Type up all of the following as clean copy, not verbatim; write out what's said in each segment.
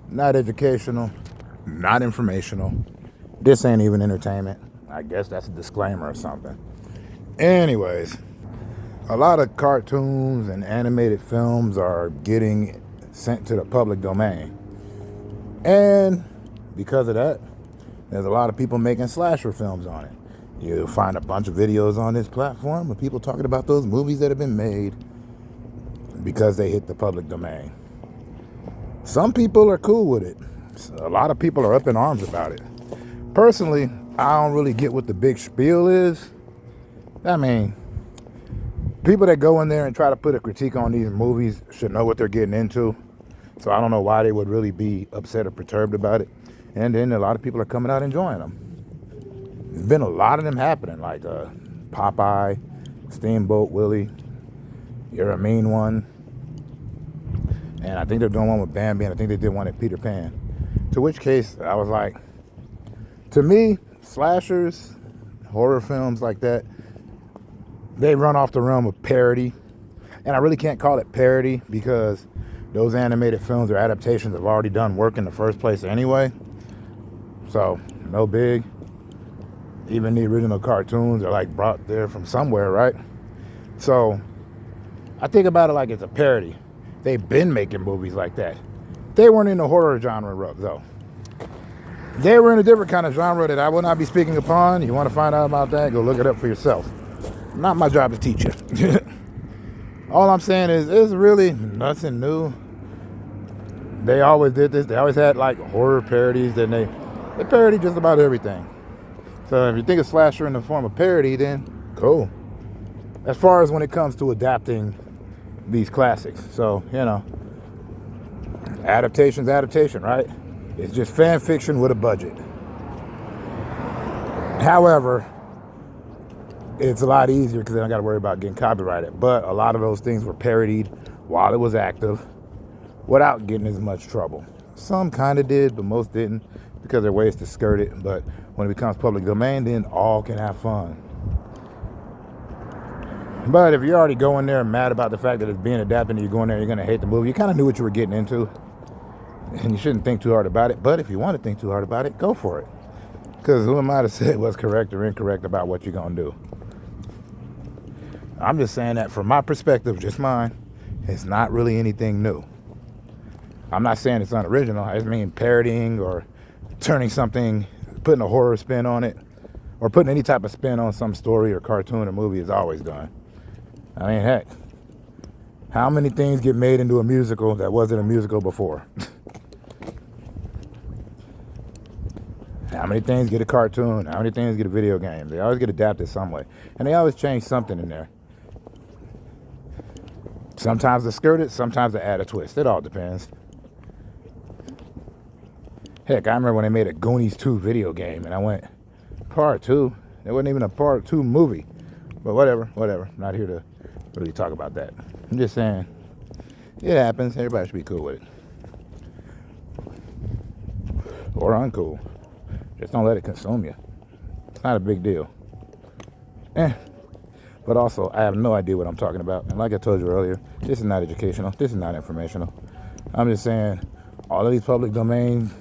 not educational, not informational. This ain't even entertainment. I guess that's a disclaimer or something. Anyways, a lot of cartoons and animated films are getting sent to the public domain. And because of that, there's a lot of people making slasher films on it. You'll find a bunch of videos on this platform of people talking about those movies that have been made because they hit the public domain. Some people are cool with it. A lot of people are up in arms about it. Personally, I don't really get what the big spiel is. I mean, people that go in there and try to put a critique on these movies should know what they're getting into. So I don't know why they would really be upset or perturbed about it. And then a lot of people are coming out enjoying them. There's been a lot of them happening, like Popeye, Steamboat Willie, You're a Mean One. And I think they're doing one with Bambi, and I think they did one at Peter Pan. To which case, I was like, to me, slashers, horror films like that, they run off the realm of parody. And I really can't call it parody because those animated films or adaptations have already done work in the first place anyway. So, no big. Even the original cartoons are like brought there from somewhere, right? So, I think about it like it's a parody. They've been making movies like that. They weren't in the horror genre, though. They were in a different kind of genre that I will not be speaking upon. You want to find out about that, go look it up for yourself. Not my job to teach you. All I'm saying is, it's really nothing new. They always did this. They always had like horror parodies. Then they parody just about everything. So if you think of slasher in the form of parody, then cool. As far as when it comes to adapting these classics. So, you know, adaptation, right? It's just fan fiction with a budget. However, it's a lot easier because they don't got to worry about getting copyrighted. But a lot of those things were parodied while it was active without getting as much trouble. Some kind of did, but most didn't because there are ways to skirt it. But when it becomes public domain, then all can have fun. But if you're already going there and mad about the fact that it's being adapted and you're going there, you're going to hate the movie, you kind of knew what you were getting into. And you shouldn't think too hard about it. But if you want to think too hard about it, go for it. Because who am I to say what's correct or incorrect about what you're going to do? I'm just saying that from my perspective, just mine, it's not really anything new. I'm not saying it's unoriginal. I just mean parodying or turning something, putting a horror spin on it, or putting any type of spin on some story or cartoon or movie is always done. I mean, heck, how many things get made into a musical that wasn't a musical before? How many things get a cartoon? How many things get a video game? They always get adapted some way. And they always change something in there. Sometimes they skirt it, sometimes they add a twist. It all depends. Heck, I remember when they made a Goonies 2 video game, and I went, part 2? There wasn't even a part 2 movie. But whatever. I'm not here to really talk about that. I'm just saying, it happens. Everybody should be cool with it. Or uncool. Just don't let it consume you. It's not a big deal. But also, I have no idea what I'm talking about. And like I told you earlier, this is not educational. This is not informational. I'm just saying, all of these public domain,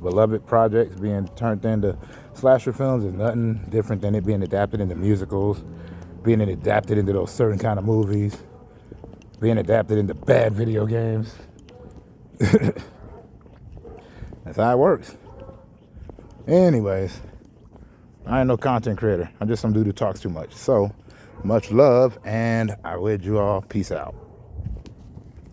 beloved projects being turned into slasher films is nothing different than it being adapted into musicals, being adapted into those certain kind of movies, being adapted into bad video games. That's how it works. Anyways, I ain't no content creator. I'm just some dude who talks too much. So, much love, and I bid you all peace out.